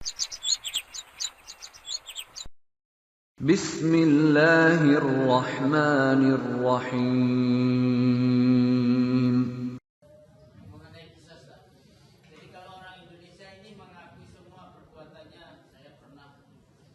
Bismillahirrahmanirrahim. Mengenai kisah, jadi kalau orang Indonesia ini mengakui semua perbuatannya, saya pernah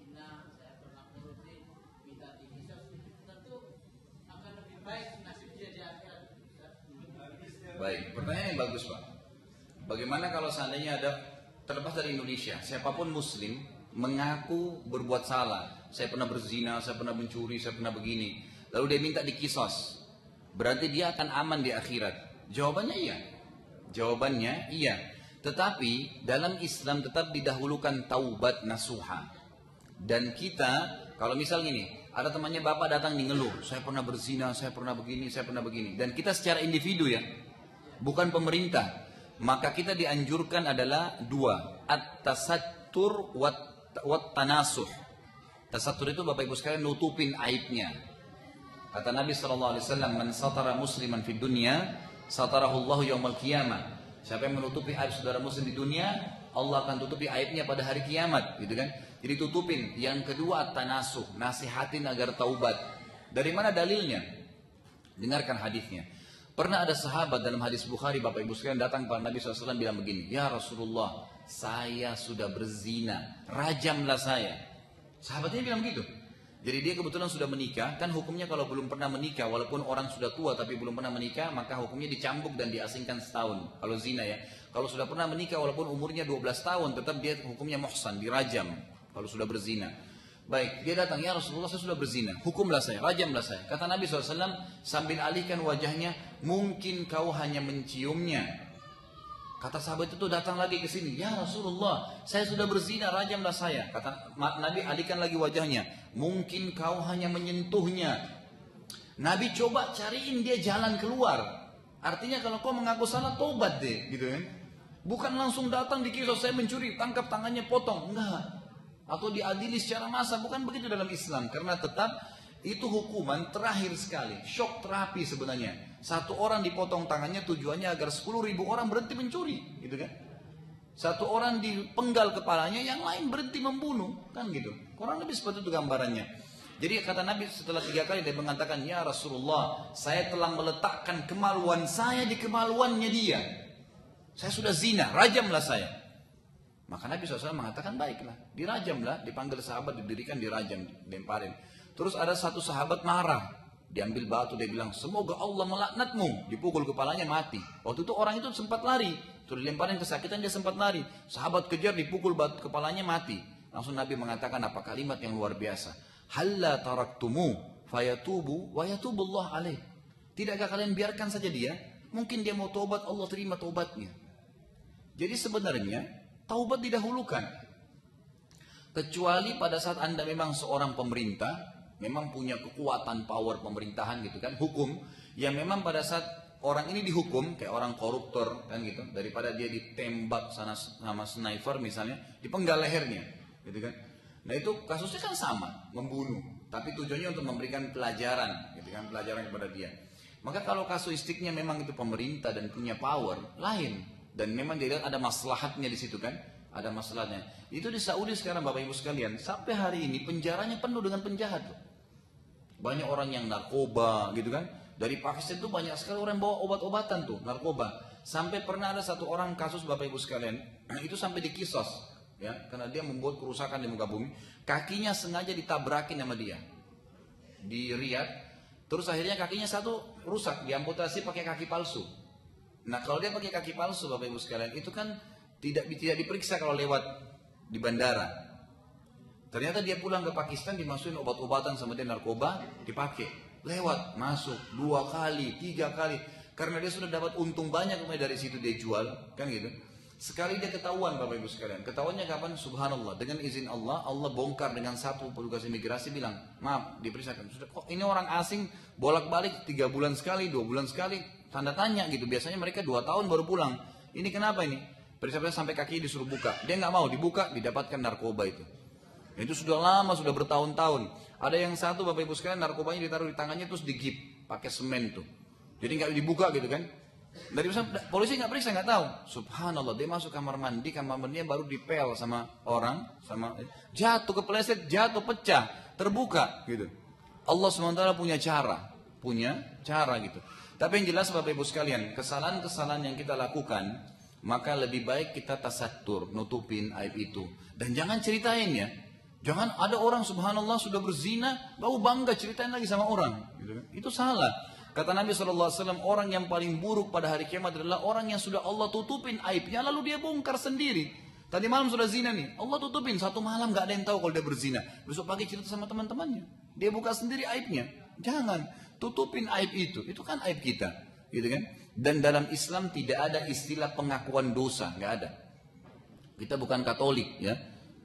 zina, saya pernah korupsi, minta dikisah, tentu akan lebih baik nasib dia di akhirat. Baik, pertanyaan yang bagus Pak. Bagaimana kalau seandainya ada, terlepas dari Indonesia, siapapun muslim mengaku berbuat salah, saya pernah berzina, saya pernah mencuri, saya pernah begini, lalu dia minta dikisos, berarti dia akan aman di akhirat? Jawabannya iya. Jawabannya iya. Tetapi dalam Islam tetap didahulukan taubat nasuha. Dan kita, kalau misal gini, ada temannya bapak datang di ngeluh, saya pernah berzina, saya pernah begini, saya pernah begini. Dan kita secara individu ya, bukan pemerintah. Maka kita dianjurkan adalah dua, at-tasattur wat tanasuh. Tasattur itu Bapak Ibu sekalian nutupin aibnya. Kata Nabi SAW, man satara musliman fid dunya, satarahu Allahu yaumal qiyamah. Siapa yang menutupi aib saudara muslim di dunia, Allah akan tutupi aibnya pada hari kiamat, gitu kan? Jadi tutupin. Yang kedua at-tanasuh, nasihatin agar taubat. Dari mana dalilnya? Dengarkan hadisnya. Pernah ada sahabat dalam hadis Bukhari, Bapak Ibu sekalian, datang kepada Nabi SAW bilang begini, ya Rasulullah, saya sudah berzina, rajamlah saya. Sahabatnya bilang begitu. Jadi dia kebetulan sudah menikah, kan hukumnya kalau belum pernah menikah, walaupun orang sudah tua tapi belum pernah menikah, maka hukumnya dicambuk dan diasingkan setahun. Kalau zina ya. Kalau sudah pernah menikah walaupun umurnya 12 tahun, tetap dia hukumnya muhsan, dirajam kalau sudah berzina. Baik, dia datang, ya Rasulullah saya sudah berzina, hukumlah saya, rajamlah saya. Kata Nabi SAW sambil alihkan wajahnya, mungkin kau hanya menciumnya. Kata sahabat itu datang lagi ke sini, ya Rasulullah saya sudah berzina, rajamlah saya. Kata Nabi, alihkan lagi wajahnya, mungkin kau hanya menyentuhnya. Nabi coba cariin dia jalan keluar. Artinya kalau kau mengaku salah, tobat deh, gitu kan. Bukan langsung datang dikisos, saya mencuri, tangkap tangannya, potong, enggak. Atau diadili secara massal, bukan begitu dalam Islam. Karena tetap itu hukuman terakhir sekali, shock terapi sebenarnya. Satu orang dipotong tangannya tujuannya agar 10.000 orang berhenti mencuri, gitu kan? Satu orang dipenggal kepalanya, yang lain berhenti membunuh, kan gitu. Kurang lebih seperti itu gambarannya. Jadi kata Nabi setelah 3 kali dia mengatakan, ya Rasulullah, saya telah meletakkan kemaluan saya di kemaluannya dia. Saya sudah zina, rajamlah saya. Maka Nabi SAW mengatakan, baiklah, dirajamlah, dipanggil sahabat, didirikan, dirajam, dilemparin. Terus ada satu sahabat marah, diambil batu, dia bilang, semoga Allah melaknatmu, dipukul kepalanya, mati. Waktu itu orang itu sempat lari, terus dilemparin kesakitan, dia sempat lari. Sahabat kejar, dipukul batu kepalanya, mati. Langsung Nabi mengatakan apa kalimat yang luar biasa, halla taraktumu fayatubu wa yatubullah alaih. Tidakkah kalian biarkan saja dia, mungkin dia mau taubat, Allah terima taubatnya. Jadi sebenarnya taubat didahulukan. Kecuali pada saat Anda memang seorang pemerintah, memang punya kekuatan power pemerintahan gitu kan, hukum, yang memang pada saat orang ini dihukum, kayak orang koruptor kan gitu, daripada dia ditembak sana sama sniper misalnya, dipenggal lehernya gitu kan. Nah itu kasusnya kan sama, membunuh, tapi tujuannya untuk memberikan pelajaran gitu kan, pelajaran kepada dia. Maka kalau kasuistiknya memang itu pemerintah dan punya power, lain. Dan memang dia lihat ada maslahatnya di situ kan, ada masalahnya. Itu di Saudi sekarang Bapak Ibu sekalian, sampai hari ini penjaranya penuh dengan penjahat. Banyak orang yang narkoba gitu kan. Dari Pakistan itu banyak sekali orang yang bawa obat-obatan tuh, narkoba. Sampai pernah ada satu orang kasus Bapak Ibu sekalian, itu sampai dikisos ya, karena dia membuat kerusakan di muka bumi. Kakinya sengaja ditabrakin sama dia di Riyadh. Terus akhirnya kakinya satu rusak, diamputasi pakai kaki palsu. Nah kalau dia pakai kaki palsu Bapak Ibu sekalian, itu kan tidak diperiksa kalau lewat di bandara. Ternyata dia pulang ke Pakistan, dimasukin obat-obatan sama dia, narkoba, dipakai. Lewat, masuk 2 kali, 3 kali. Karena dia sudah dapat untung banyak dari situ dia jual, kan gitu. Sekali dia ketahuan Bapak Ibu sekalian. Ketahuannya kapan? Subhanallah, dengan izin Allah, Allah bongkar dengan satu petugas imigrasi bilang, maaf, diperiksakan. Sudah, kok ini orang asing bolak-balik 3 bulan sekali, 2 bulan sekali, tanda tanya gitu. Biasanya mereka 2 tahun baru pulang. Ini kenapa ini? Periksa sampai kaki disuruh buka. Dia nggak mau dibuka, didapatkan narkoba itu. Itu sudah lama, sudah bertahun-tahun. Ada yang satu Bapak Ibu sekalian, narkobanya ditaruh di tangannya terus digip pakai semen tuh. Jadi nggak dibuka gitu kan. Dari polisi nggak periksa, nggak tahu. Subhanallah, dia masuk kamar mandinya baru dipel sama orang, jatuh kepleset, jatuh pecah, terbuka gitu. Allah SWT punya cara gitu. Tapi yang jelas Bapak Ibu sekalian, kesalahan-kesalahan yang kita lakukan, maka lebih baik kita tasatur, nutupin aib itu. Dan jangan ceritain ya. Jangan ada orang subhanallah sudah berzina, lalu bangga ceritain lagi sama orang. Gitu. Itu salah. Kata Nabi SAW, orang yang paling buruk pada hari kiamat adalah orang yang sudah Allah tutupin aibnya, lalu dia bongkar sendiri. Tadi malam sudah zina nih, Allah tutupin, satu malam gak ada yang tahu kalau dia berzina. Besok pagi cerita sama teman-temannya, dia buka sendiri aibnya. Jangan, tutupin aib itu kan aib kita. Gitu kan? Dan dalam Islam tidak ada istilah pengakuan dosa, gak ada. Kita bukan Katolik ya.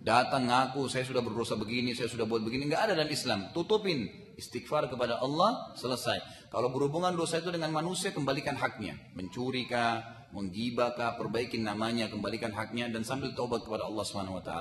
Datang ngaku, saya sudah berdosa begini, saya sudah buat begini, nggak ada dalam Islam. Tutupin, istighfar kepada Allah, selesai. Kalau berhubungan dosa itu dengan manusia, kembalikan haknya. Mencuri kah, menggibah kah, perbaikin namanya, kembalikan haknya, dan sambil taubat kepada Allah SWT.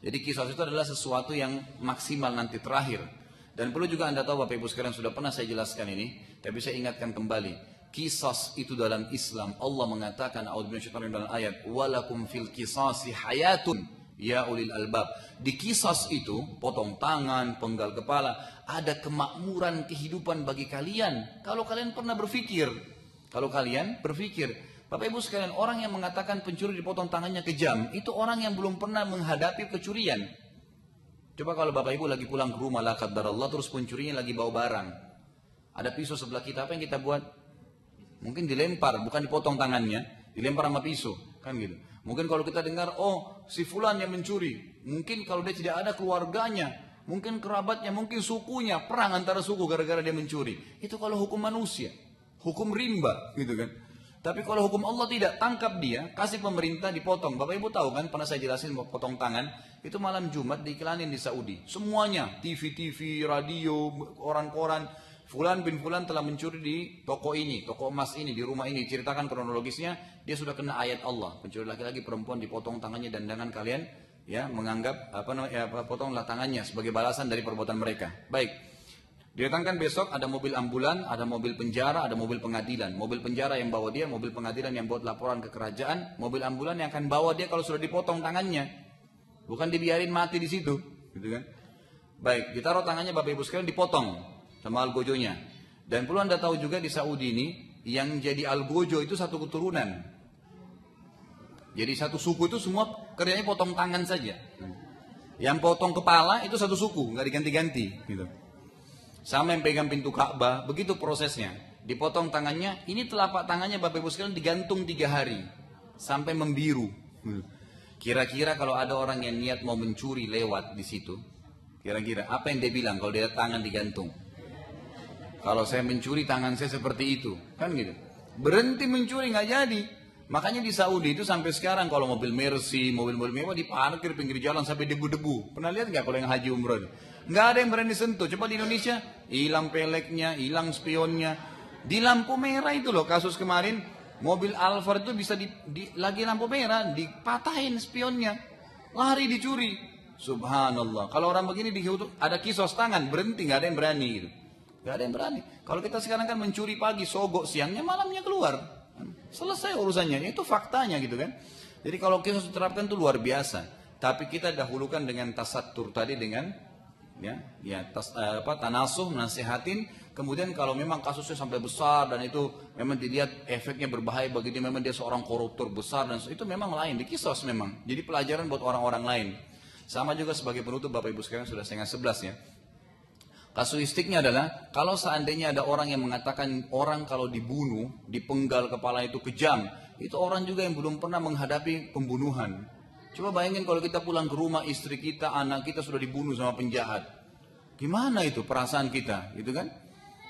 Jadi kisah itu adalah sesuatu yang maksimal nanti terakhir. Dan perlu juga Anda tahu Bapak Ibu sekalian, sudah pernah saya jelaskan ini, tapi saya ingatkan kembali. Kisas itu dalam Islam, Allah mengatakan, dalam ayat, walakum fil kisasi hayatun. Ya ulil albab. Di kisas itu, potong tangan, penggal kepala, ada kemakmuran kehidupan bagi kalian. Kalau kalian pernah berpikir. Bapak Ibu sekalian, orang yang mengatakan pencuri dipotong tangannya kejam, itu orang yang belum pernah menghadapi kecurian. Coba kalau Bapak Ibu lagi pulang ke rumah, la qadarallah, terus pencurinya lagi bawa barang. Ada pisau sebelah kita, apa yang kita buat? Mungkin dilempar, bukan dipotong tangannya, dilempar sama pisau, kan gitu. Mungkin kalau kita dengar, oh si fulan yang mencuri, mungkin kalau dia tidak ada keluarganya, mungkin kerabatnya, mungkin sukunya, perang antara suku gara-gara dia mencuri. Itu kalau hukum manusia, hukum rimba gitu kan. Tapi kalau hukum Allah tidak, tangkap dia, kasih pemerintah, dipotong. Bapak Ibu tahu kan, pernah saya jelasin potong tangan, itu malam Jumat diiklanin di Saudi. Semuanya, TV, radio, koran-koran, Fulan bin Fulan telah mencuri di toko ini, toko emas ini, di rumah ini. Ceritakan kronologisnya, dia sudah kena ayat Allah. Pencuri laki-laki, perempuan dipotong tangannya, dan jangan kalian ya menganggap potonglah tangannya sebagai balasan dari perbuatan mereka. Baik. Didatangkan besok ada mobil ambulan, ada mobil penjara, ada mobil pengadilan. Mobil penjara yang bawa dia, mobil pengadilan yang buat laporan ke kerajaan, mobil ambulan yang akan bawa dia kalau sudah dipotong tangannya. Bukan dibiarin mati di situ, gitu kan? Baik, ditaruh tangannya Bapak Ibu sekalian, dipotong sama algojonya. Dan perlu Anda tahu juga di Saudi ini, yang jadi algojo itu satu keturunan. Jadi satu suku itu semua kerjanya potong tangan saja. Yang potong kepala itu satu suku, nggak diganti-ganti. Gitu. Sama yang pegang pintu Ka'bah, begitu prosesnya. Dipotong tangannya, ini telapak tangannya Bapak Ibu sekalian digantung 3 hari. Sampai membiru. Kira-kira kalau ada orang yang niat mau mencuri lewat di situ, kira-kira apa yang dia bilang kalau dia tangan digantung? Kalau saya mencuri tangan saya seperti itu, kan gitu. Berhenti mencuri nggak jadi. Makanya di Saudi itu sampai sekarang kalau mobil Mercy, mobil-mobil mewah diparkir pinggir jalan sampai debu-debu. Pernah lihat nggak kalau yang haji umroh? Nggak ada yang berani sentuh. Coba di Indonesia, hilang peleknya, hilang spionnya. Di lampu merah itu loh kasus kemarin, mobil Alphard itu bisa lagi lampu merah, dipatahin spionnya, lari dicuri. Subhanallah. Kalau orang begini ada kisos tangan, berhenti, nggak ada yang berani gitu. Gak ada yang berani. Kalau kita sekarang kan mencuri pagi, sogok siangnya, malamnya keluar. Selesai urusannya. Itu faktanya gitu kan. Jadi kalau kita diterapkan itu luar biasa. Tapi kita dahulukan dengan tasatur tadi dengan tanasuh, nasihatin. Kemudian kalau memang kasusnya sampai besar dan itu memang dilihat efeknya berbahaya bagi dia, memang dia seorang koruptor besar dan itu memang lain, dikisos memang. Jadi pelajaran buat orang-orang lain. Sama juga sebagai penutup Bapak Ibu sekalian, sudah 10:30 ya. Kasuistiknya adalah, kalau seandainya ada orang yang mengatakan orang kalau dibunuh, dipenggal kepala itu kejam, itu orang juga yang belum pernah menghadapi pembunuhan. Coba bayangin kalau kita pulang ke rumah, istri kita, anak kita sudah dibunuh sama penjahat. Gimana itu perasaan kita, gitu kan?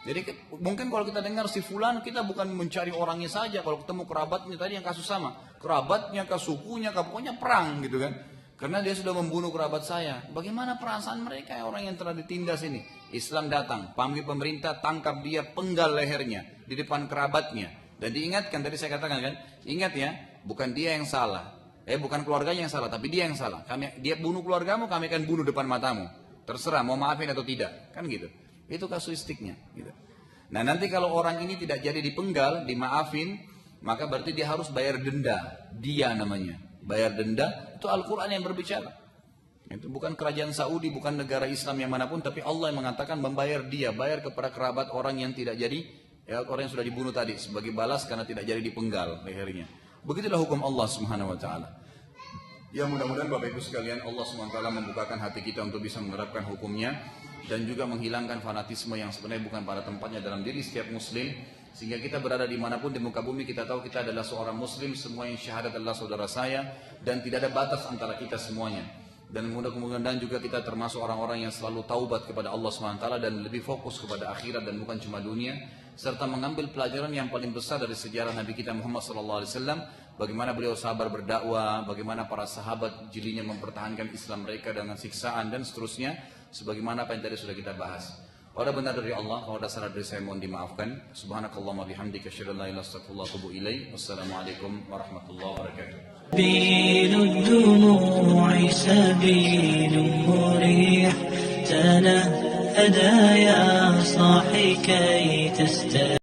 Jadi mungkin kalau kita dengar si fulan, kita bukan mencari orangnya saja. Kalau ketemu kerabatnya, tadi yang kasus sama, kerabatnya, sukunya, pokoknya perang gitu kan. Karena dia sudah membunuh kerabat saya. Bagaimana perasaan mereka orang yang telah ditindas ini? Islam datang, panggil pemerintah, tangkap dia, penggal lehernya di depan kerabatnya. Dan diingatkan, tadi saya katakan kan, ingat ya, bukan dia yang salah. Bukan keluarganya yang salah, tapi dia yang salah. Dia bunuh keluargamu, kami akan bunuh depan matamu. Terserah, mau maafin atau tidak. Kan gitu. Itu kasuistiknya. Gitu. Nah nanti kalau orang ini tidak jadi dipenggal, dimaafin, maka berarti dia harus bayar denda. Dia namanya. Bayar denda, itu Al-Quran yang berbicara. Itu bukan kerajaan Saudi, bukan negara Islam yang manapun, tapi Allah yang mengatakan membayar dia, bayar kepada kerabat orang yang tidak jadi, ya, orang yang sudah dibunuh tadi, sebagai balas karena tidak jadi dipenggal lehernya. Begitulah hukum Allah Subhanahu wa Ta'ala. Ya, mudah-mudahan Bapak Ibu sekalian, Allah Subhanahu wa Ta'ala membukakan hati kita untuk bisa menerapkan hukumnya dan juga menghilangkan fanatisme yang sebenarnya bukan pada tempatnya dalam diri setiap muslim, sehingga kita berada dimanapun di muka bumi kita tahu kita adalah seorang muslim, semua yang syahadat adalah saudara saya, dan tidak ada batas antara kita semuanya. Dan mudah-mudahan juga kita termasuk orang-orang yang selalu taubat kepada Allah SWT dan lebih fokus kepada akhirat dan bukan cuma dunia, serta mengambil pelajaran yang paling besar dari sejarah Nabi kita Muhammad SAW, bagaimana beliau sabar berdakwah, bagaimana para sahabat jilinya mempertahankan Islam mereka dengan siksaan dan seterusnya, sebagaimana apa yang tadi sudah kita bahas. Kalau benar dari Allah, kalau ada salah dari saya mohon dimaafkan. Subhanakallahumma bihamdika asyhadu an la ilaha illa anta astaghfiruka wa atubu ilaik. Wassalamualaikum warahmatullahi wabarakatuh. سبيل الدموع سبيل مريح تنهدى يا صاحي كي تستريح